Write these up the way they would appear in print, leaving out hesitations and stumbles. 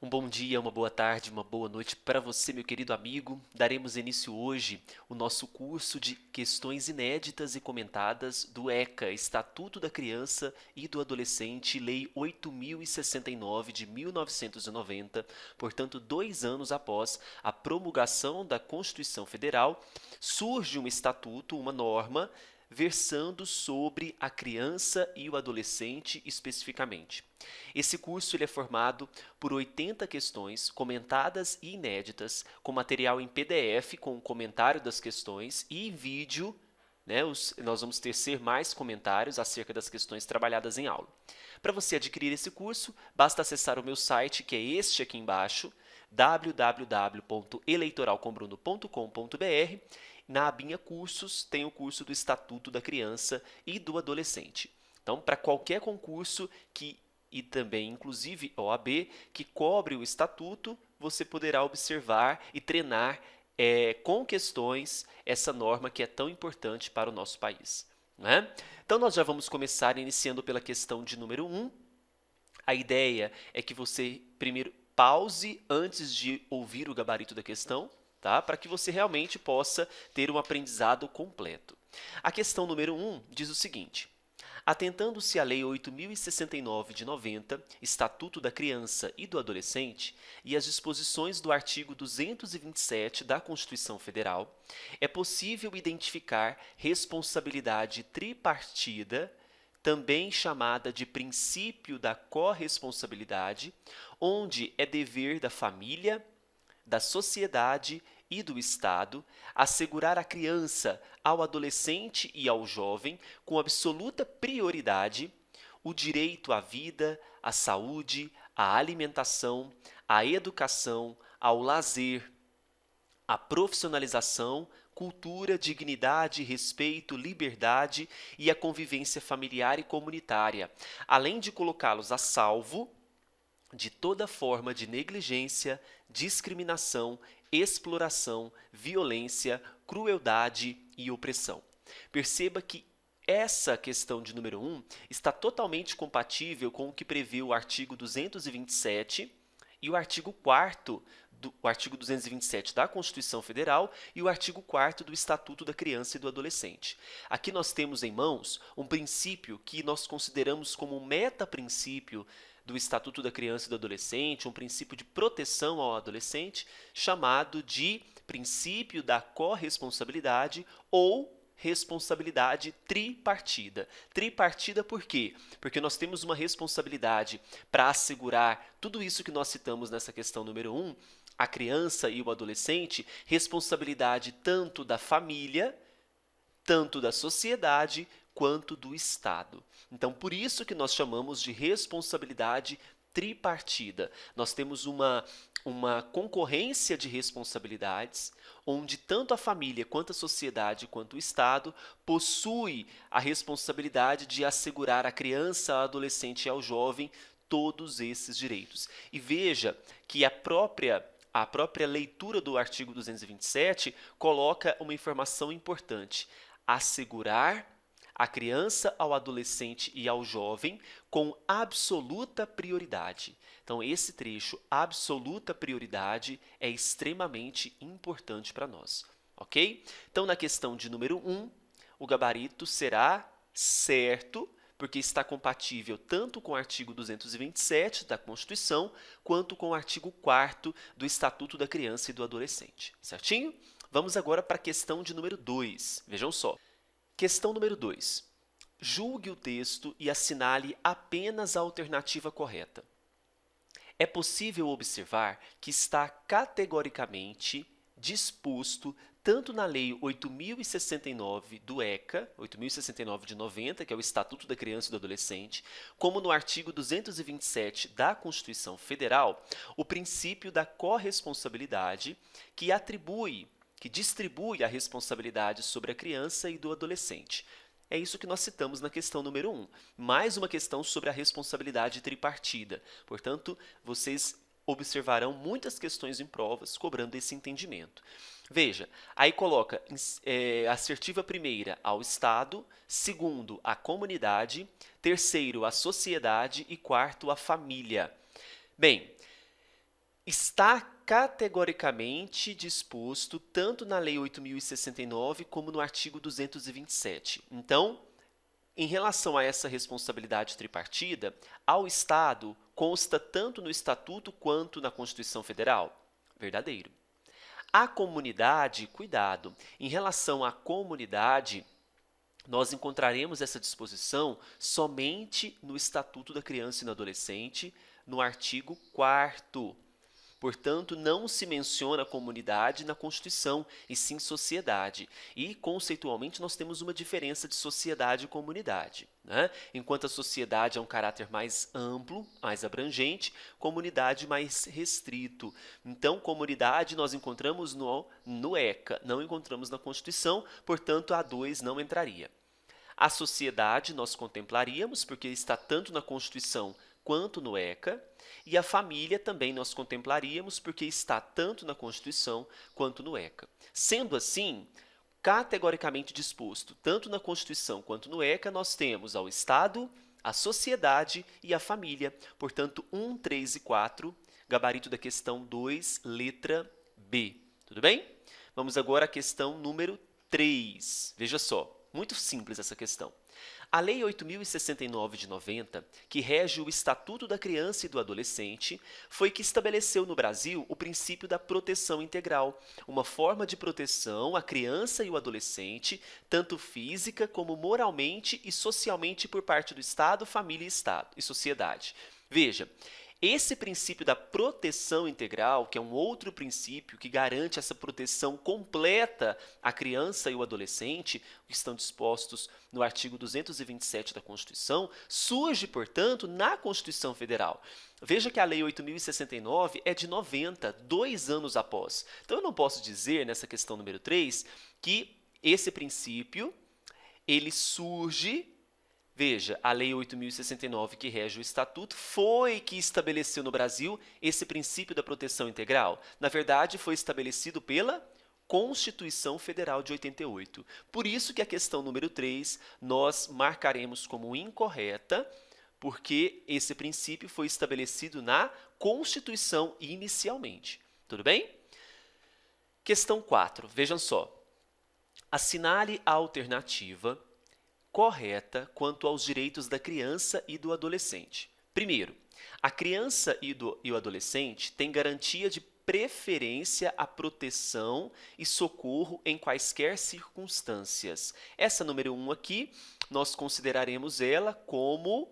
Um bom dia, uma boa tarde, uma boa noite para você, meu querido amigo. Daremos início hoje o nosso curso de questões inéditas e comentadas do ECA, Estatuto da Criança e do Adolescente, Lei 8.069 de 1990, portanto, 2 anos após a promulgação da Constituição Federal, surge um estatuto, uma norma, versando sobre a criança e o adolescente especificamente. Esse curso ele é formado por 80 questões comentadas e inéditas, com material em PDF com o comentário das questões e em vídeo, né, nós vamos tecer mais comentários acerca das questões trabalhadas em aula. Para você adquirir esse curso, basta acessar o meu site, que é este aqui embaixo, www.eleitoralcombruno.com.br. Na abinha Cursos tem o curso do Estatuto da Criança e do Adolescente. Então, para qualquer concurso e também, inclusive, OAB, que cobre o Estatuto, você poderá observar e treinar com questões essa norma que é tão importante para o nosso país. Né? Então, nós já vamos começar iniciando pela questão de número 1. A ideia é que você primeiro pause antes de ouvir o gabarito da questão, tá? Para que você realmente possa ter um aprendizado completo. A questão número 1 diz o seguinte: atentando-se à Lei 8.069 de 90, Estatuto da Criança e do Adolescente, e às disposições do artigo 227 da Constituição Federal, é possível identificar responsabilidade tripartida, também chamada de princípio da corresponsabilidade, onde é dever da família, da sociedade e do Estado assegurar à criança, ao adolescente e ao jovem, com absoluta prioridade, o direito à vida, à saúde, à alimentação, à educação, ao lazer, à profissionalização, cultura, dignidade, respeito, liberdade e a convivência familiar e comunitária, além de colocá-los a salvo de toda forma de negligência, discriminação, exploração, violência, crueldade e opressão. Perceba que essa questão de número 1 está totalmente compatível com o que prevê o artigo 227 e o artigo 4º o artigo 227 da Constituição Federal e o artigo 4º do Estatuto da Criança e do Adolescente. Aqui nós temos em mãos um princípio que nós consideramos como um meta-princípio do Estatuto da Criança e do Adolescente, um princípio de proteção ao adolescente, chamado de princípio da corresponsabilidade ou responsabilidade tripartida. Tripartida por quê? Porque nós temos uma responsabilidade para assegurar tudo isso que nós citamos nessa questão número 1, a criança e o adolescente, responsabilidade tanto da família, tanto da sociedade, quanto do Estado. Então, por isso que nós chamamos de responsabilidade tripartida. Nós temos uma concorrência de responsabilidades, onde tanto a família, quanto a sociedade, quanto o Estado possui a responsabilidade de assegurar à criança, ao adolescente e ao jovem todos esses direitos. E veja que a própria leitura do artigo 227 coloca uma informação importante: assegurar a criança, ao adolescente e ao jovem com absoluta prioridade. Então, esse trecho, absoluta prioridade, é extremamente importante para nós, ok? Então, na questão de número 1, o gabarito será certo, porque está compatível tanto com o artigo 227 da Constituição, quanto com o artigo 4º do Estatuto da Criança e do Adolescente, certinho? Vamos agora para a questão de número 2. Vejam só. Questão número 2. Julgue o texto e assinale apenas a alternativa correta. É possível observar que está categoricamente disposto tanto na Lei 8.069 do ECA, 8.069 de 90, que é o Estatuto da Criança e do Adolescente, como no artigo 227 da Constituição Federal, o princípio da corresponsabilidade que distribui a responsabilidade sobre a criança e do adolescente. É isso que nós citamos na questão número 1. Mais uma questão sobre a responsabilidade tripartida. Portanto, vocês observarão muitas questões em provas cobrando esse entendimento. Veja, aí coloca assertiva primeira ao Estado, segundo à comunidade, terceiro à sociedade e quarto à família. Bem, Está categoricamente disposto tanto na Lei 8.069 como no artigo 227. Então, em relação a essa responsabilidade tripartida, ao Estado consta tanto no Estatuto quanto na Constituição Federal? Verdadeiro. A comunidade, cuidado, em relação à comunidade, nós encontraremos essa disposição somente no Estatuto da Criança e do Adolescente, no artigo 4º. Portanto, não se menciona comunidade na Constituição, e sim sociedade. E, conceitualmente, nós temos uma diferença de sociedade e comunidade, né? Enquanto a sociedade é um caráter mais amplo, mais abrangente, comunidade mais restrito. Então, comunidade nós encontramos no ECA, não encontramos na Constituição, portanto, a 2 não entraria. A sociedade nós contemplaríamos, porque está tanto na Constituição quanto no ECA, e a família também nós contemplaríamos, porque está tanto na Constituição quanto no ECA. Sendo assim, categoricamente disposto, tanto na Constituição quanto no ECA, nós temos ao Estado, a sociedade e a família. Portanto, 1, 3 e 4, gabarito da questão 2, letra B. Tudo bem? Vamos agora à questão número 3. Veja só, muito simples essa questão. A Lei 8.069 de 90, que rege o Estatuto da Criança e do Adolescente, foi que estabeleceu no Brasil o princípio da proteção integral, uma forma de proteção à criança e ao adolescente, tanto física como moralmente e socialmente por parte do Estado, família e sociedade. Veja, esse princípio da proteção integral, que é um outro princípio que garante essa proteção completa à criança e ao adolescente, que estão dispostos no artigo 227 da Constituição, surge, portanto, na Constituição Federal. Veja que a Lei 8.069 é de 90, 2 anos após. Então, eu não posso dizer, nessa questão número 3, que esse princípio ele surge. Veja, a Lei 8.069, que rege o Estatuto, foi que estabeleceu no Brasil esse princípio da proteção integral. Na verdade, foi estabelecido pela Constituição Federal de 88. Por isso que a questão número 3 nós marcaremos como incorreta, porque esse princípio foi estabelecido na Constituição inicialmente. Tudo bem? Questão 4, vejam só. Assinale a alternativa correta quanto aos direitos da criança e do adolescente. Primeiro, a criança e o adolescente têm garantia de preferência à proteção e socorro em quaisquer circunstâncias. Essa número 1 aqui, nós consideraremos ela como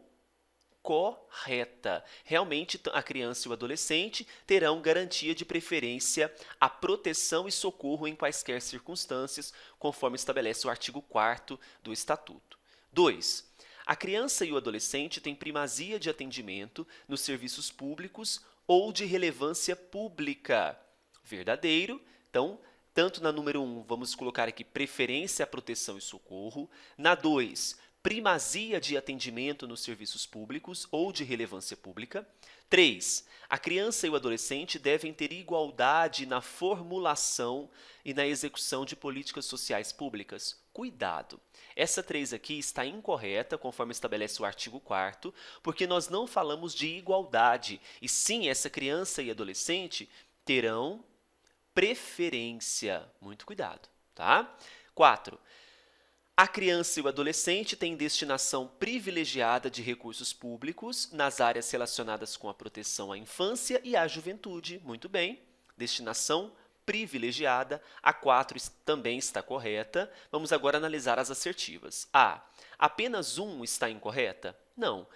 correta. Realmente, a criança e o adolescente terão garantia de preferência à proteção e socorro em quaisquer circunstâncias, conforme estabelece o artigo 4º do Estatuto. 2. A criança e o adolescente têm primazia de atendimento nos serviços públicos ou de relevância pública. Verdadeiro. Então, tanto na número 1, vamos colocar aqui preferência à proteção e socorro. Na 2, primazia de atendimento nos serviços públicos ou de relevância pública. 3. A criança e o adolescente devem ter igualdade na formulação e na execução de políticas sociais públicas. Cuidado! Essa 3 aqui está incorreta, conforme estabelece o artigo 4º, porque nós não falamos de igualdade, e sim, essa criança e adolescente terão preferência. Muito cuidado, tá? 4. A criança e o adolescente têm destinação privilegiada de recursos públicos nas áreas relacionadas com a proteção à infância e à juventude. Muito bem, destinação privilegiada. A 4 também está correta. Vamos agora analisar as assertivas. A. Apenas 1 está incorreta? Não.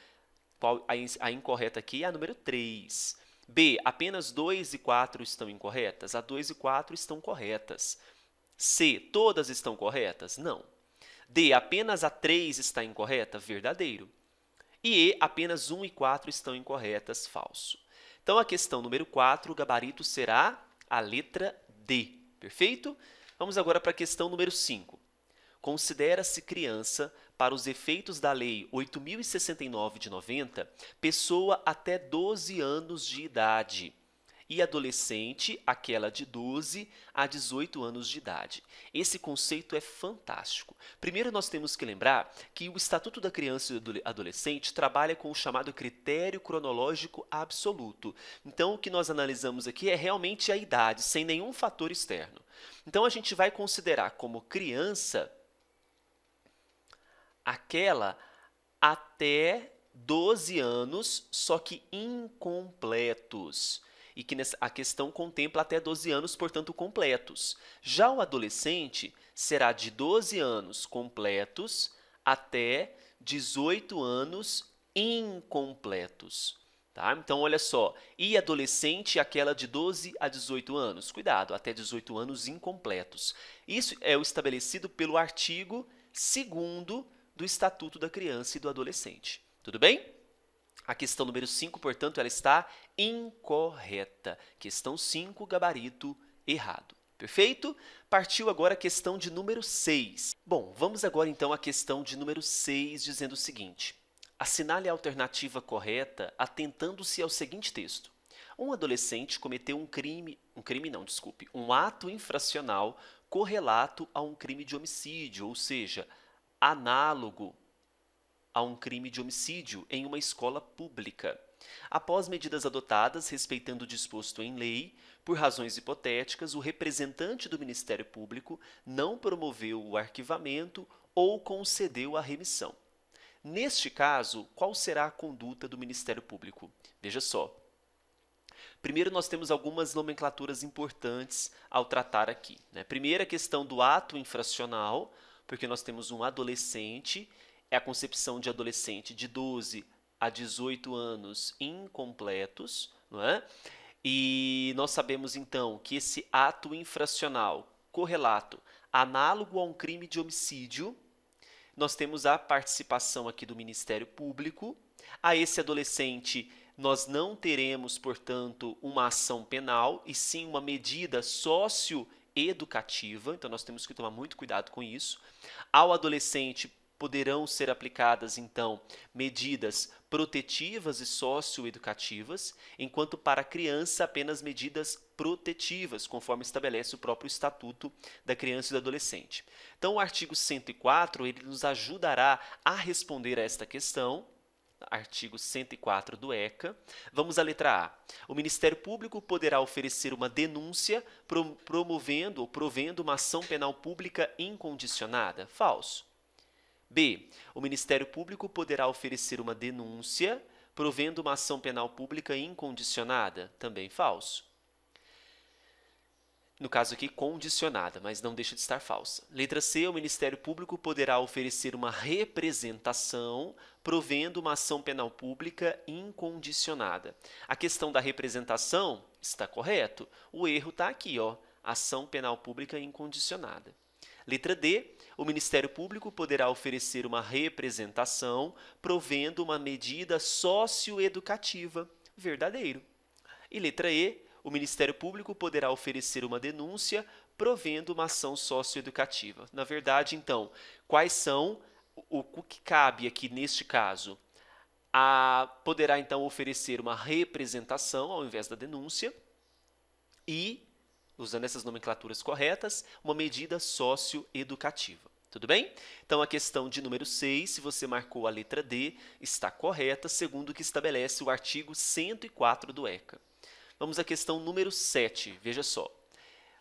A incorreta aqui é a número 3. B. Apenas 2 e 4 estão incorretas? A 2 e 4 estão corretas. C. Todas estão corretas? Não. D. Apenas a 3 está incorreta? Verdadeiro. E E. Apenas 1 e 4 estão incorretas? Falso. Então, a questão número 4, o gabarito será a letra D. Perfeito? Vamos agora para a questão número 5. Considera-se criança, para os efeitos da Lei 8.069 de 90, pessoa até 12 anos de idade. e adolescente, aquela de 12 a 18 anos de idade. Esse conceito é fantástico. Primeiro, nós temos que lembrar que o Estatuto da Criança e do Adolescente trabalha com o chamado critério cronológico absoluto. Então, o que nós analisamos aqui é realmente a idade, sem nenhum fator externo. Então, a gente vai considerar como criança aquela até 12 anos, só que incompletos. E que a questão contempla até 12 anos, portanto, completos. Já o adolescente será de 12 anos completos até 18 anos incompletos. Tá? Então, olha só, e adolescente, aquela de 12 a 18 anos. Cuidado, até 18 anos incompletos. Isso é o estabelecido pelo artigo 2º do Estatuto da Criança e do Adolescente. Tudo bem? A questão número 5, portanto, ela está incorreta. Questão 5, gabarito errado. Perfeito? Partiu agora a questão de número 6. Bom, vamos agora então à questão de número 6, dizendo o seguinte. Assinale a alternativa correta atentando-se ao seguinte texto. Um adolescente cometeu um ato infracional correlato a um crime de homicídio, ou seja, análogo a um crime de homicídio em uma escola pública. Após medidas adotadas respeitando o disposto em lei, por razões hipotéticas, o representante do Ministério Público não promoveu o arquivamento ou concedeu a remissão. Neste caso, qual será a conduta do Ministério Público? Veja só. Primeiro, nós temos algumas nomenclaturas importantes ao tratar aqui, né? Primeiro, a questão do ato infracional, porque nós temos um adolescente, é a concepção de adolescente de 12 a 18 anos incompletos, não é? E nós sabemos, então, que esse ato infracional correlato, análogo a um crime de homicídio, nós temos a participação aqui do Ministério Público. A esse adolescente, nós não teremos, portanto, uma ação penal, e sim uma medida socioeducativa, então nós temos que tomar muito cuidado com isso. Ao adolescente, poderão ser aplicadas, então, medidas protetivas e socioeducativas, enquanto para a criança apenas medidas protetivas, conforme estabelece o próprio Estatuto da Criança e do Adolescente. Então, o artigo 104, ele nos ajudará a responder a esta questão, artigo 104 do ECA. Vamos à letra A. O Ministério Público poderá oferecer uma denúncia promovendo ou provendo uma ação penal pública incondicionada? Falso. B. O Ministério Público poderá oferecer uma denúncia provendo uma ação penal pública incondicionada? Também falso. No caso aqui, condicionada, mas não deixa de estar falsa. Letra C. O Ministério Público poderá oferecer uma representação provendo uma ação penal pública incondicionada. A questão da representação está correto. O erro está aqui, ó, ação penal pública incondicionada. Letra D. O Ministério Público poderá oferecer uma representação provendo uma medida socioeducativa. Verdadeiro. E letra E. O Ministério Público poderá oferecer uma denúncia provendo uma ação socioeducativa. Na verdade, então, quais são o que cabe aqui neste caso? Poderá, então, oferecer uma representação ao invés da denúncia e, usando essas nomenclaturas corretas, uma medida socioeducativa. Tudo bem? Então, a questão de número 6, se você marcou a letra D, está correta, segundo o que estabelece o artigo 104 do ECA. Vamos à questão número 7, veja só.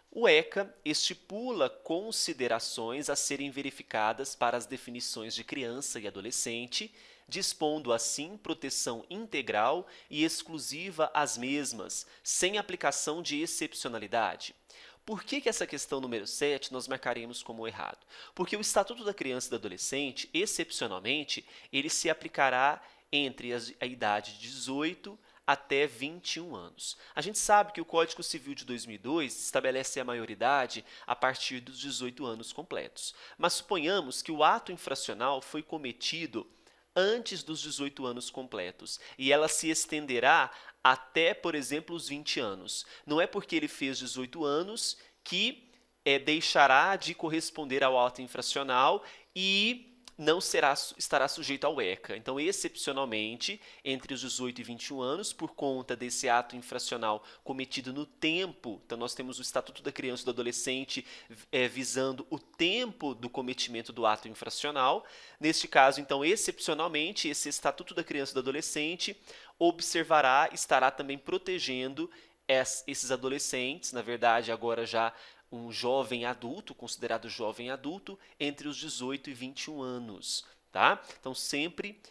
O ECA estipula considerações a serem verificadas para as definições de criança e adolescente, dispondo assim proteção integral e exclusiva às mesmas, sem aplicação de excepcionalidade. Por que essa questão número 7 nós marcaremos como errado? Porque o Estatuto da Criança e do Adolescente, excepcionalmente, ele se aplicará entre a idade de 18 até 21 anos. A gente sabe que o Código Civil de 2002 estabelece a maioridade a partir dos 18 anos completos. Mas suponhamos que o ato infracional foi cometido antes dos 18 anos completos e ela se estenderá até, por exemplo, os 20 anos. Não é porque ele fez 18 anos que deixará de corresponder ao ato infracional e não estará sujeito ao ECA. Então, excepcionalmente, entre os 18 e 21 anos, por conta desse ato infracional cometido no tempo, então nós temos o Estatuto da Criança e do Adolescente visando o tempo do cometimento do ato infracional. Neste caso, então, excepcionalmente, esse Estatuto da Criança e do Adolescente estará também protegendo esses adolescentes, na verdade, agora já um jovem adulto, considerado jovem adulto, entre os 18 e 21 anos, tá? Então, sempre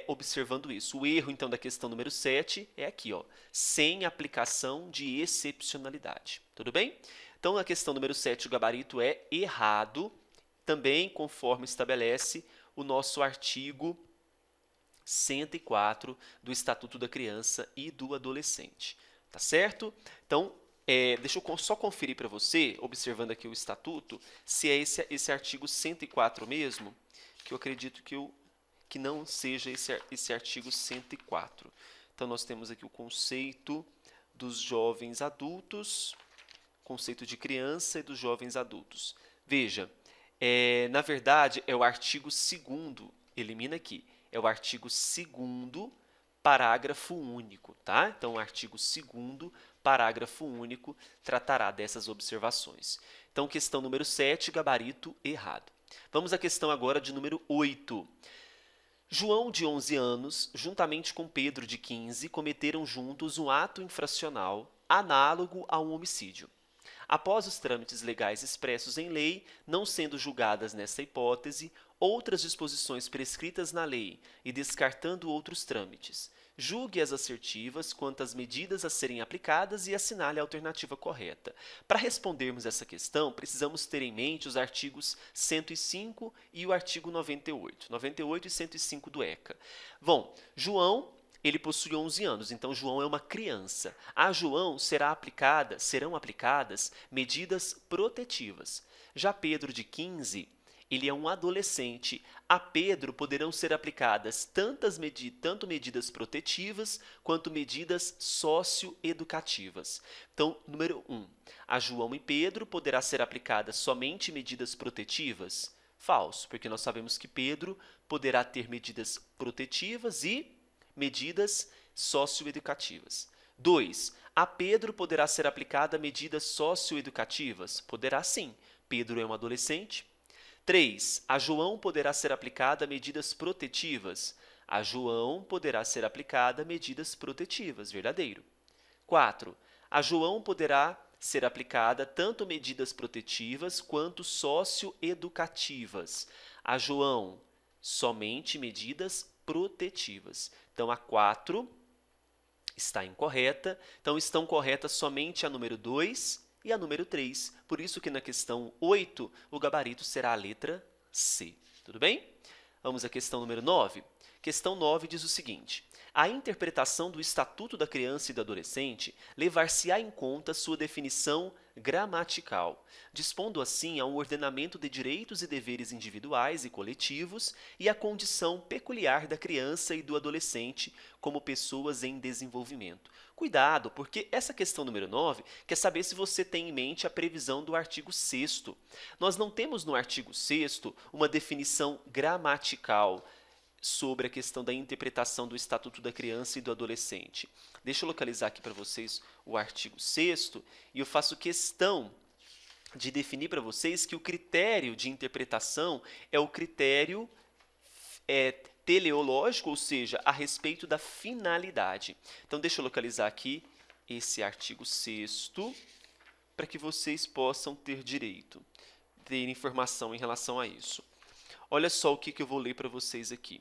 observando isso. O erro, então, da questão número 7 é aqui, ó, sem aplicação de excepcionalidade. Tudo bem? Então, na questão número 7, o gabarito é errado, também conforme estabelece o nosso artigo 104 do Estatuto da Criança e do Adolescente. Tá certo? Então, deixa eu só conferir para você, observando aqui o Estatuto, se é esse artigo 104 mesmo, que eu acredito que não seja esse artigo 104. Então, nós temos aqui o conceito dos jovens adultos, conceito de criança e dos jovens adultos. Veja, na verdade, é o artigo 2º, elimina aqui, é o artigo 2º, parágrafo único, tá? Então, o artigo 2º, parágrafo único, tratará dessas observações. Então, questão número 7, gabarito errado. Vamos à questão agora de número 8. João, de 11 anos, juntamente com Pedro, de 15, cometeram juntos um ato infracional análogo a um homicídio. Após os trâmites legais expressos em lei, não sendo julgadas nesta hipótese, outras disposições prescritas na lei e descartando outros trâmites, julgue as assertivas quanto às medidas a serem aplicadas e assinale a alternativa correta. Para respondermos essa questão, precisamos ter em mente os artigos 105 e o artigo 98. 98 e 105 do ECA. Bom, João, ele possui 11 anos, então João é uma criança. A João serão aplicadas medidas protetivas. Já Pedro, de 15, ele é um adolescente. A Pedro poderão ser aplicadas tanto medidas protetivas quanto medidas socioeducativas. Então, número 1, a João e Pedro poderá ser aplicadas somente medidas protetivas? Falso, porque nós sabemos que Pedro poderá ter medidas protetivas e medidas socioeducativas. 2, a Pedro poderá ser aplicada medidas socioeducativas? Poderá sim. Pedro é um adolescente. 3, a João poderá ser aplicada medidas protetivas? A João poderá ser aplicada medidas protetivas, verdadeiro. 4, a João poderá ser aplicada tanto medidas protetivas quanto socioeducativas. A João, somente medidas protetivas. Então, a 4 está incorreta. Então, estão corretas somente a número 2 e a número 3. Por isso que na questão 8, o gabarito será a letra C. Tudo bem? Vamos à questão número 9. Questão 9 diz o seguinte: a interpretação do Estatuto da Criança e do Adolescente levar-se-á em conta sua definição gramatical, dispondo assim a um ordenamento de direitos e deveres individuais e coletivos e a condição peculiar da criança e do adolescente como pessoas em desenvolvimento. Cuidado, porque essa questão número 9 quer saber se você tem em mente a previsão do artigo 6º. Nós não temos no artigo 6º uma definição gramatical sobre a questão da interpretação do Estatuto da Criança e do Adolescente. Deixa eu localizar aqui para vocês o artigo 6º e eu faço questão de definir para vocês que o critério de interpretação é o critério teleológico, ou seja, a respeito da finalidade. Então, deixa eu localizar aqui esse artigo 6º para que vocês possam ter direito, ter informação em relação a isso. Olha só o que eu vou ler para vocês aqui.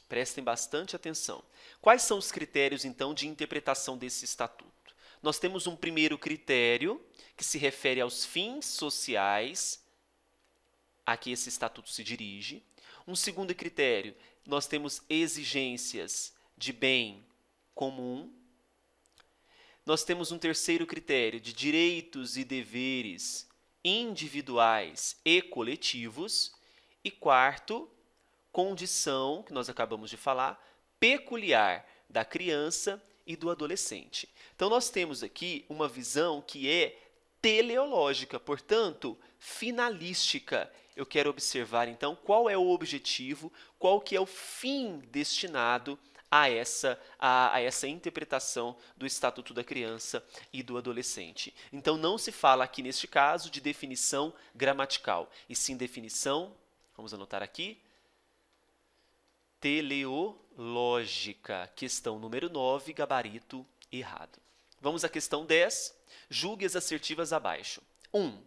Prestem bastante atenção. Quais são os critérios, então, de interpretação desse estatuto? Nós temos um primeiro critério, que se refere aos fins sociais a que esse estatuto se dirige. Um segundo critério, nós temos exigências de bem comum. Nós temos um terceiro critério de direitos e deveres individuais e coletivos. E quarto, condição, que nós acabamos de falar, peculiar da criança e do adolescente. Então, nós temos aqui uma visão que é teleológica, portanto, finalística. eu quero observar, então, qual é o objetivo, qual que é o fim destinado a essa interpretação do Estatuto da Criança e do Adolescente. Então, não se fala aqui, neste caso, de definição gramatical, e sim definição, vamos anotar aqui, teleológica. Questão número 9, gabarito errado. Vamos à questão 10. Julgue as assertivas abaixo. 1.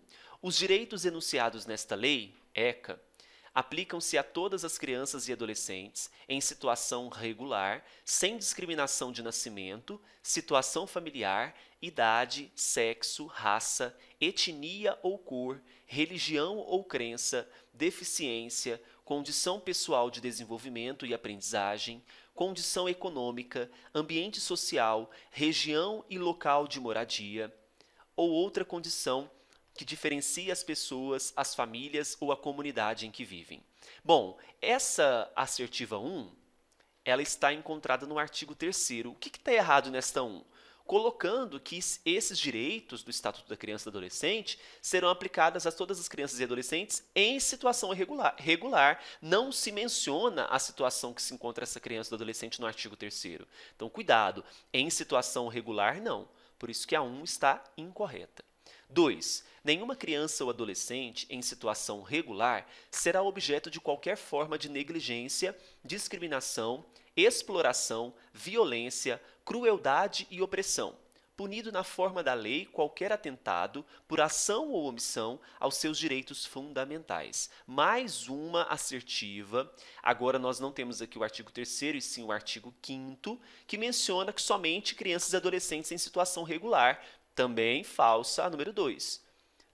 Os direitos enunciados nesta lei, ECA, aplicam-se a todas as crianças e adolescentes em situação regular, sem discriminação de nascimento, situação familiar, idade, sexo, raça, etnia ou cor, religião ou crença, deficiência, condição pessoal de desenvolvimento e aprendizagem, condição econômica, ambiente social, região e local de moradia, ou outra condição que diferencia as pessoas, as famílias ou a comunidade em que vivem. Bom, essa assertiva 1, ela está encontrada no artigo 3º. O que está errado nesta 1? Colocando que esses direitos do Estatuto da Criança e do Adolescente serão aplicados a todas as crianças e adolescentes em situação regular. Não se menciona a situação que se encontra essa criança ou adolescente no artigo 3º. Então, cuidado, em situação regular, não. Por isso que a 1 está incorreta. 2. Nenhuma criança ou adolescente em situação regular será objeto de qualquer forma de negligência, discriminação, exploração, violência, crueldade e opressão, punido na forma da lei qualquer atentado, por ação ou omissão, aos seus direitos fundamentais. Mais uma assertiva. Agora nós não temos aqui o artigo 3º e sim o artigo 5º, que menciona que somente crianças e adolescentes em situação regular. Também falsa a número 2.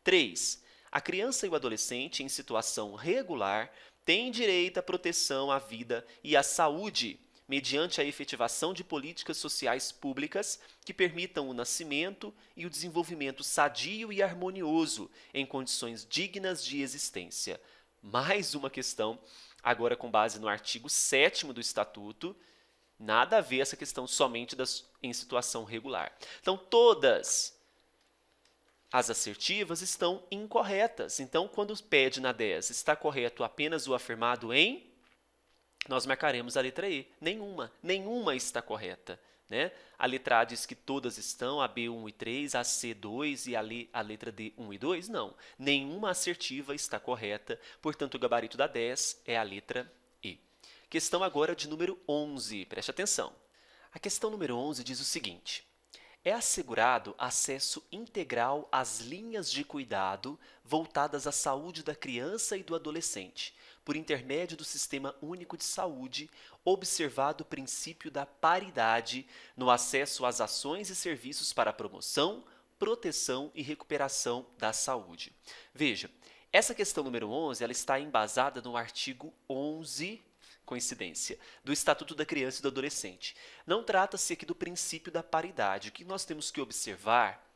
3. A criança e o adolescente em situação regular têm direito à proteção à vida e à saúde, mediante a efetivação de políticas sociais públicas que permitam o nascimento e o desenvolvimento sadio e harmonioso em condições dignas de existência. Mais uma questão, agora com base no artigo 7º do Estatuto, nada a ver essa questão somente em situação regular. Então, todas as assertivas estão incorretas. Então, quando pede na 10, está correto apenas o afirmado em, nós marcaremos a letra E. Nenhuma está correta. Né? A letra A diz que todas estão, a B 1 e 3, a C 2 e a letra D 1 e 2. Não, nenhuma assertiva está correta, portanto, o gabarito da 10 é a letra E. Questão agora de número 11, preste atenção. A questão número 11 diz o seguinte: é assegurado acesso integral às linhas de cuidado voltadas à saúde da criança e do adolescente, por intermédio do Sistema Único de Saúde, observado o princípio da paridade no acesso às ações e serviços para a promoção, proteção e recuperação da saúde. Veja, essa questão número 11 ela está embasada no artigo 11, coincidência, do Estatuto da Criança e do Adolescente. Não trata-se aqui do princípio da paridade. O que nós temos que observar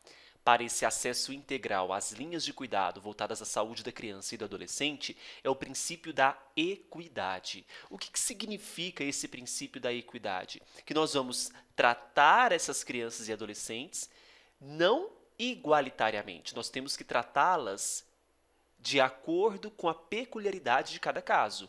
para esse acesso integral às linhas de cuidado voltadas à saúde da criança e do adolescente é o princípio da equidade. O que significa esse princípio da equidade? Que nós vamos tratar essas crianças e adolescentes não igualitariamente. Nós temos que tratá-las de acordo com a peculiaridade de cada caso.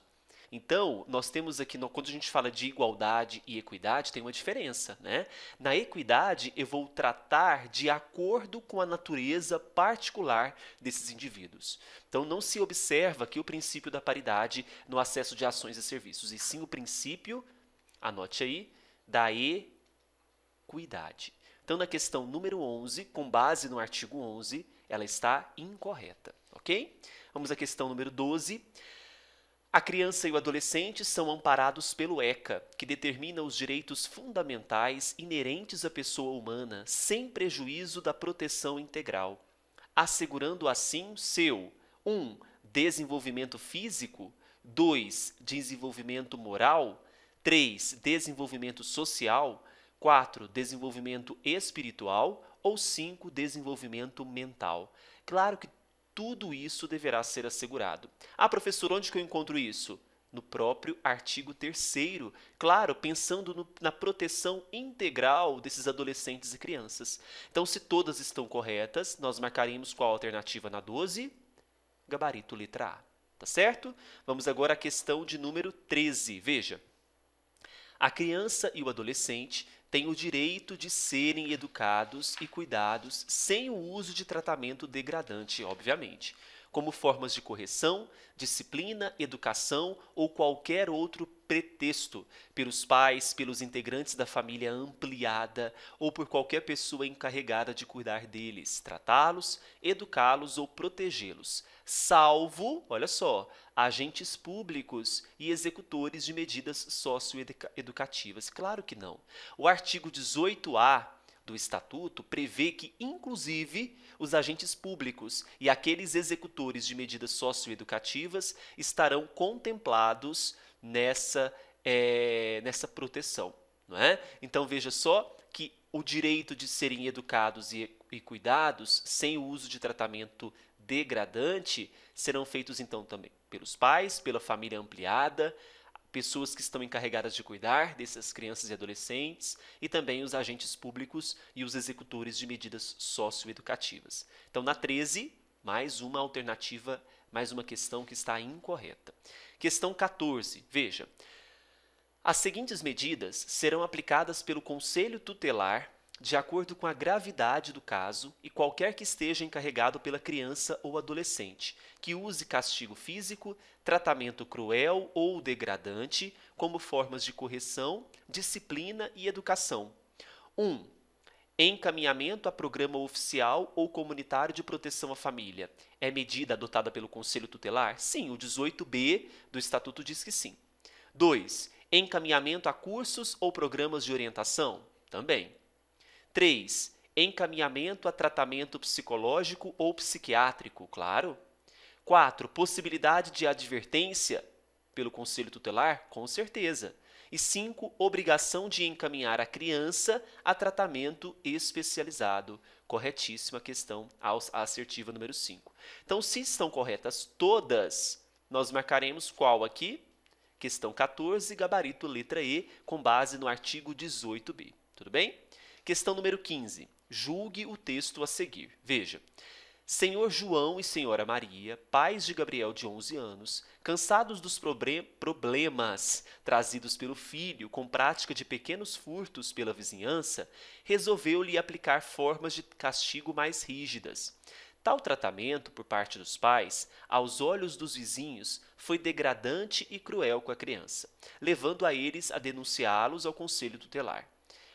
Então, nós temos aqui, quando a gente fala de igualdade e equidade, tem uma diferença, né? Na equidade, eu vou tratar de acordo com a natureza particular desses indivíduos. Então, não se observa aqui o princípio da paridade no acesso de ações e serviços, e sim o princípio, anote aí, da equidade. Então, na questão número 11, com base no artigo 11, ela está incorreta, ok? Vamos à questão número 12. A criança e o adolescente são amparados pelo ECA, que determina os direitos fundamentais inerentes à pessoa humana, sem prejuízo da proteção integral, assegurando assim seu 1. Desenvolvimento físico, 2. Desenvolvimento moral, 3. Desenvolvimento social, 4. Desenvolvimento espiritual ou 5. Desenvolvimento mental. Claro que tudo isso deverá ser assegurado. Ah, professor, onde que eu encontro isso? No próprio artigo 3º, claro, pensando na proteção integral desses adolescentes e crianças. Então, se todas estão corretas, nós marcaremos qual alternativa na 12? Gabarito letra A. tá certo? Vamos agora à questão de número 13. Veja, a criança e o adolescente têm o direito de serem educados e cuidados sem o uso de tratamento degradante, obviamente, como formas de correção, disciplina, educação ou qualquer outro pretexto pelos pais, pelos integrantes da família ampliada ou por qualquer pessoa encarregada de cuidar deles, tratá-los, educá-los ou protegê-los, salvo, olha só, agentes públicos e executores de medidas socioeducativas. Claro que não. O artigo 18A do Estatuto prevê que, inclusive, os agentes públicos e aqueles executores de medidas socioeducativas estarão contemplados nessa proteção. Não é? Então, veja só que o direito de serem educados e cuidados sem o uso de tratamento degradante serão feitos, então, também pelos pais, pela família ampliada, pessoas que estão encarregadas de cuidar dessas crianças e adolescentes e também os agentes públicos e os executores de medidas socioeducativas. Então, na 13, mais uma alternativa, mais uma questão que está incorreta. Questão 14, veja. As seguintes medidas serão aplicadas pelo Conselho Tutelar de acordo com a gravidade do caso e qualquer que esteja encarregado pela criança ou adolescente, que use castigo físico, tratamento cruel ou degradante como formas de correção, disciplina e educação. 1. Encaminhamento a programa oficial ou comunitário de proteção à família. É medida adotada pelo Conselho Tutelar? Sim, o 18b do Estatuto diz que sim. 2. Encaminhamento a cursos ou programas de orientação? Também. 3. Encaminhamento a tratamento psicológico ou psiquiátrico, claro. 4. Possibilidade de advertência pelo Conselho Tutelar? Com certeza. E 5. Obrigação de encaminhar a criança a tratamento especializado. Corretíssima a questão assertiva número 5. Então, se estão corretas todas, nós marcaremos qual aqui? Questão 14, gabarito letra E, com base no artigo 18b. Tudo bem? Questão número 15. Julgue o texto a seguir. Veja. Senhor João e Senhora Maria, pais de Gabriel de 11 anos, cansados dos problemas trazidos pelo filho com prática de pequenos furtos pela vizinhança, resolveu-lhe aplicar formas de castigo mais rígidas. Tal tratamento, por parte dos pais, aos olhos dos vizinhos, foi degradante e cruel com a criança, levando a eles a denunciá-los ao Conselho Tutelar.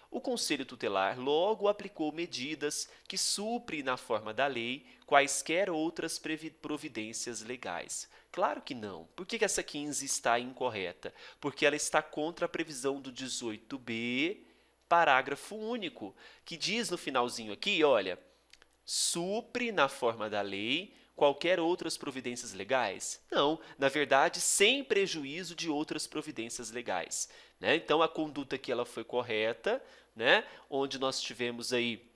O Conselho Tutelar logo aplicou medidas que suprem, na forma da lei, quaisquer outras providências legais. Claro que não. Por que essa 15 está incorreta? Porque ela está contra a previsão do 18b, parágrafo único, que diz no finalzinho aqui, olha, supre, na forma da lei, qualquer outras providências legais? Não, na verdade, sem prejuízo de outras providências legais. Né? Então, a conduta aqui ela foi correta, né? Onde nós tivemos aí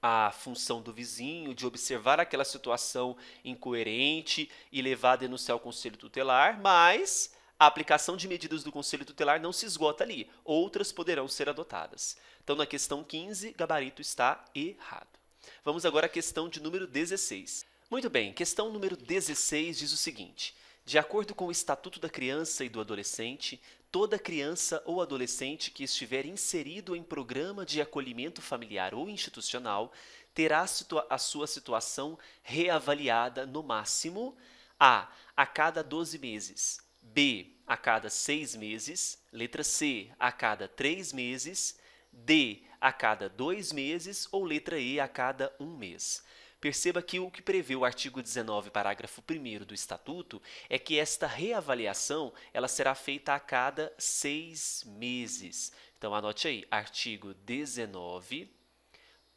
a função do vizinho de observar aquela situação incoerente e levar a denunciar o Conselho Tutelar, mas a aplicação de medidas do Conselho Tutelar não se esgota ali, outras poderão ser adotadas. Então, na questão 15, gabarito está errado. Vamos agora à questão de número 16. Muito bem, questão número 16 diz o seguinte: de acordo com o Estatuto da Criança e do Adolescente, toda criança ou adolescente que estiver inserido em programa de acolhimento familiar ou institucional terá a sua situação reavaliada no máximo a cada 12 meses, b, a cada 6 meses, letra C, a cada 3 meses, D, a cada 2 meses ou letra E, a cada 1 mês. Perceba que o que prevê o artigo 19, parágrafo 1º do Estatuto é que esta reavaliação ela será feita a cada 6 meses. Então, anote aí, artigo 19,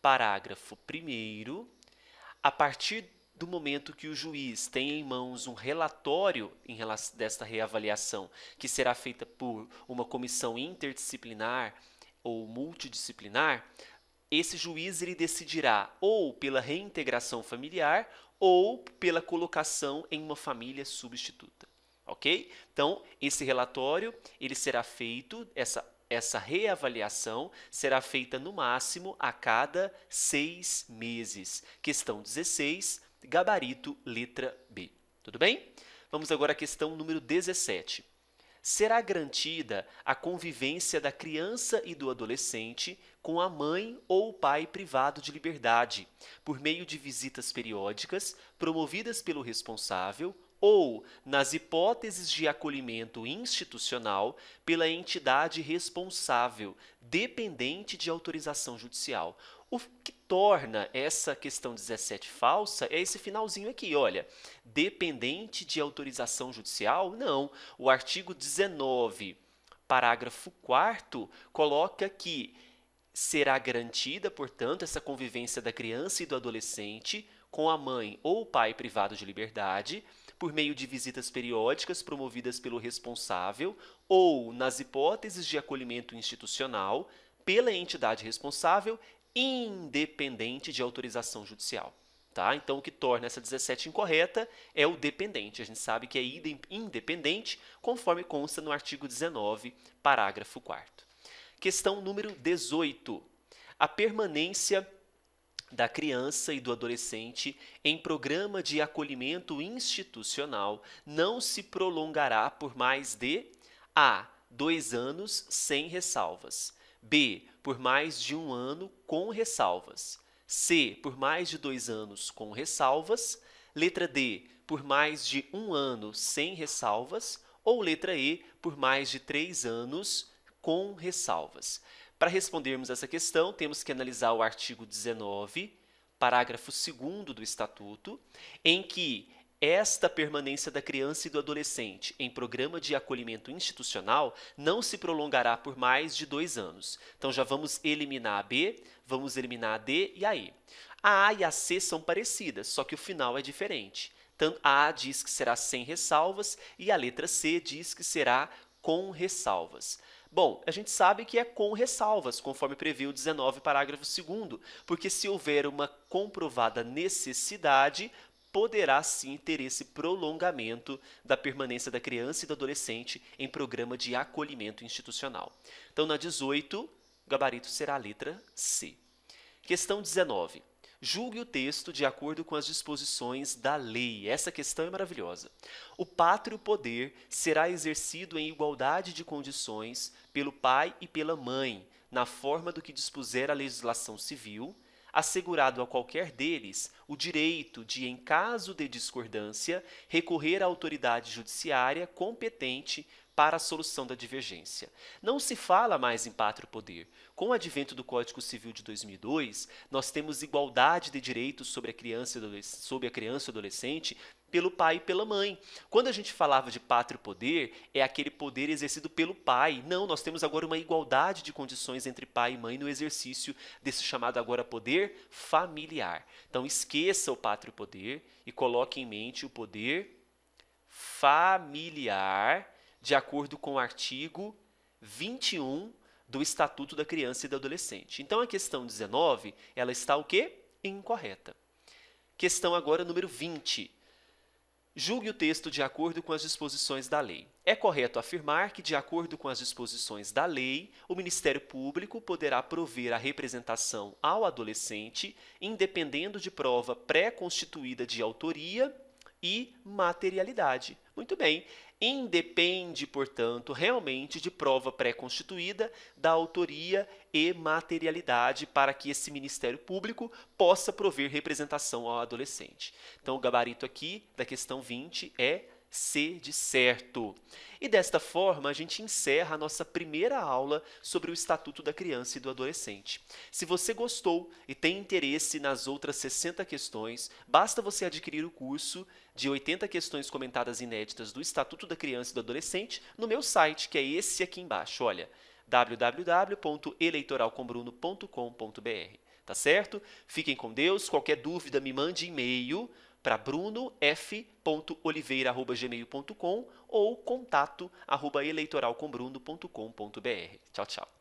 parágrafo 1º, a partir do momento que o juiz tem em mãos um relatório desta reavaliação, que será feita por uma comissão interdisciplinar ou multidisciplinar, esse juiz ele decidirá ou pela reintegração familiar ou pela colocação em uma família substituta, ok? Então, esse relatório ele será feito, essa reavaliação será feita no máximo a cada 6 meses. Questão 16, gabarito letra B. Tudo bem? Vamos agora à questão número 17. Será garantida a convivência da criança e do adolescente com a mãe ou o pai privado de liberdade, por meio de visitas periódicas promovidas pelo responsável ou, nas hipóteses de acolhimento institucional, pela entidade responsável, dependente de autorização judicial. O que torna essa questão 17 falsa é esse finalzinho aqui, olha. Dependente de autorização judicial? Não. O artigo 19, parágrafo 4º, coloca que será garantida, portanto, essa convivência da criança e do adolescente com a mãe ou o pai privado de liberdade, por meio de visitas periódicas promovidas pelo responsável ou, nas hipóteses de acolhimento institucional, pela entidade responsável, independente de autorização judicial. Tá? Então, o que torna essa 17 incorreta é o dependente. A gente sabe que é independente, conforme consta no artigo 19, parágrafo 4º. Questão número 18. A permanência da criança e do adolescente em programa de acolhimento institucional não se prolongará por mais de a. 2 anos sem ressalvas, b. por mais de 1 ano com ressalvas, c. por mais de 2 anos com ressalvas, letra D. por mais de 1 ano sem ressalvas, ou letra E. por mais de 3 anos com ressalvas. Para respondermos essa questão, temos que analisar o artigo 19, parágrafo 2º do Estatuto, em que esta permanência da criança e do adolescente em programa de acolhimento institucional não se prolongará por mais de 2 anos. Então, já vamos eliminar a B, vamos eliminar a D e a E. A A e a C são parecidas, só que o final é diferente. Então, a A diz que será sem ressalvas e a letra C diz que será com ressalvas. Bom, a gente sabe que é com ressalvas, conforme prevê o 19, parágrafo 2º, porque se houver uma comprovada necessidade, poderá sim ter esse prolongamento da permanência da criança e do adolescente em programa de acolhimento institucional. Então, na 18, o gabarito será a letra C. Questão 19. Julgue o texto de acordo com as disposições da lei. Essa questão é maravilhosa. O pátrio poder será exercido em igualdade de condições pelo pai e pela mãe, na forma do que dispuser a legislação civil, assegurado a qualquer deles o direito de, em caso de discordância, recorrer à autoridade judiciária competente para a solução da divergência. Não se fala mais em pátrio poder. Com o advento do Código Civil de 2002, nós temos igualdade de direitos sobre a criança e adolescente pelo pai e pela mãe. Quando a gente falava de pátrio poder, é aquele poder exercido pelo pai. Não, nós temos agora uma igualdade de condições entre pai e mãe no exercício desse chamado agora poder familiar. Então, esqueça o pátrio poder e coloque em mente o poder familiar, de acordo com o artigo 21 do Estatuto da Criança e do Adolescente. Então, a questão 19, ela está o quê? Incorreta. Questão agora número 20. Julgue o texto de acordo com as disposições da lei. É correto afirmar que, de acordo com as disposições da lei, o Ministério Público poderá prover a representação ao adolescente, independendo de prova pré-constituída de autoria e materialidade. Muito bem. Independe, portanto, realmente de prova pré-constituída da autoria e materialidade para que esse Ministério Público possa prover representação ao adolescente. Então, o gabarito aqui da questão 20 é C de certo. E desta forma, a gente encerra a nossa primeira aula sobre o Estatuto da Criança e do Adolescente. Se você gostou e tem interesse nas outras 60 questões, basta você adquirir o curso de 80 questões comentadas inéditas do Estatuto da Criança e do Adolescente no meu site, que é esse aqui embaixo, olha, www.eleitoralcombruno.com.br. Tá certo? Fiquem com Deus. Qualquer dúvida, me mande e-mail para brunof.oliveira@gmail.com ou contato@eleitoralcombruno.com.br. Tchau, tchau.